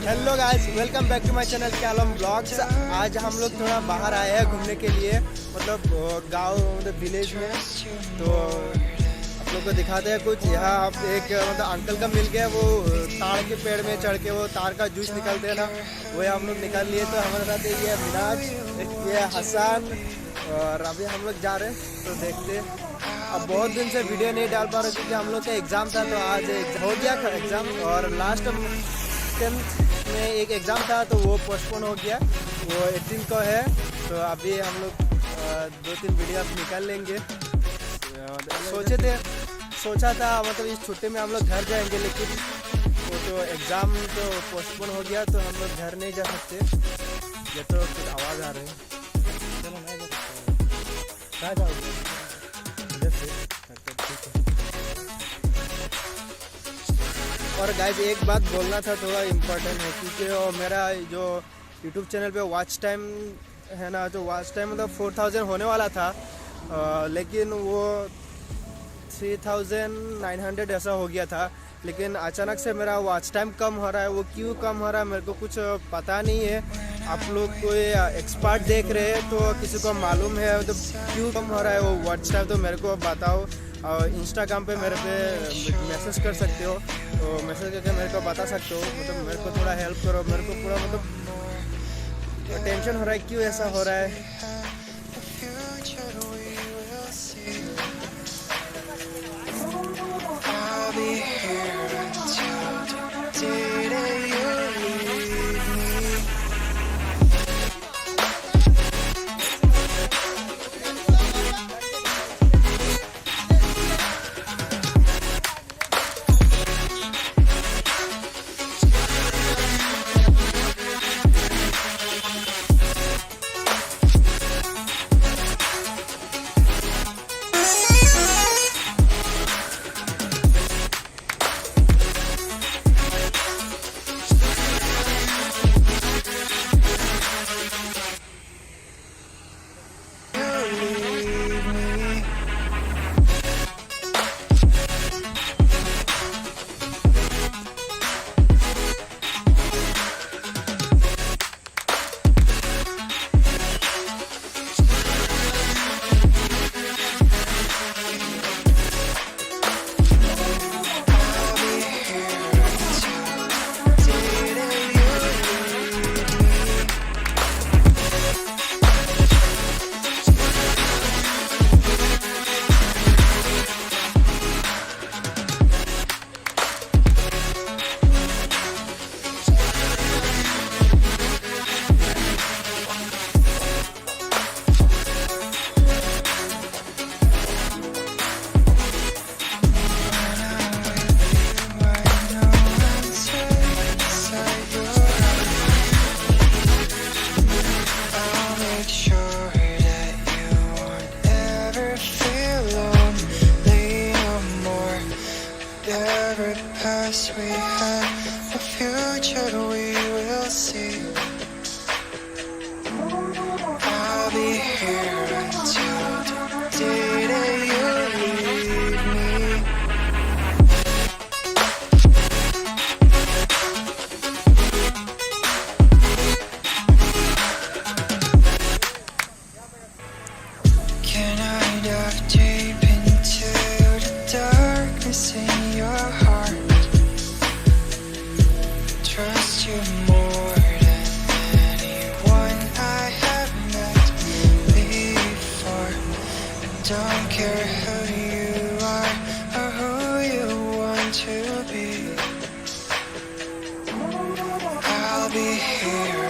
Hello guys, welcome back to my channel Callum blogs. आज हम लोग थोड़ा बाहर आए हैं घूमने के लिए, मतलब गांव मतलब विलेज में। तो आप लोग को दिखाते हैं कुछ। यहाँ आप एक मतलब अंकल का मिल गया, वो ताड़ के पेड़ में चढ़ के वो ताड़ का जूस निकालते हैं ना, वो हम लोग निकाल लिए। तो हमारे साथ ये मिनाज, ये हसन, और अभी हम लोग जा रहे हैं। तो देखते हैं। अब बहुत दिन से वीडियो नहीं डाल पा रहे क्योंकि हम लोग का एग्ज़ाम था। तो आज हो गया एग्ज़ाम, और लास्ट 10th में एक एग्ज़ाम था तो वो पोस्टपोन हो गया, वो 18 को है। तो अभी हम लोग 2-3 वीडियो अब निकाल लेंगे। सोचा था मतलब इस छुट्टी में हम लोग घर जाएंगे, लेकिन वो तो एग्ज़ाम तो पोस्टपोन हो गया, तो हम लोग घर नहीं जा सकते। ये तो कुछ आवाज़ आ रही है। चलो मैं कहाँ जाओगे? और गाइज एक बात बोलना था, थोड़ा इम्पोर्टेंट है, क्योंकि मेरा जो यूट्यूब चैनल पे वॉच टाइम है ना, जो वॉच टाइम मतलब 4000 होने वाला था, लेकिन वो 3900 ऐसा हो गया था। लेकिन अचानक से मेरा वॉच टाइम कम हो रहा है। वो क्यों कम हो रहा है मेरे को कुछ पता नहीं है। आप लोग कोई एक्सपर्ट देख रहे हैं तो किसी को मालूम है तो क्यों कम हो रहा है वो वॉच टाइम, तो मेरे को बताओ। और इंस्टाग्राम पे मेरे पे मैसेज कर सकते हो, तो मैसेज करके मेरे को बता सकते हो। मतलब मेरे को थोड़ा हेल्प करो। मेरे को पूरा मतलब टेंशन हो रहा है, क्यों ऐसा हो रहा है। We have a future we will see. I'll be here until the day that you leave me. Can I dive deep into the darkness in your heart? Trust you more than anyone I have met before. I don't care who you are or who you want to be. I'll be here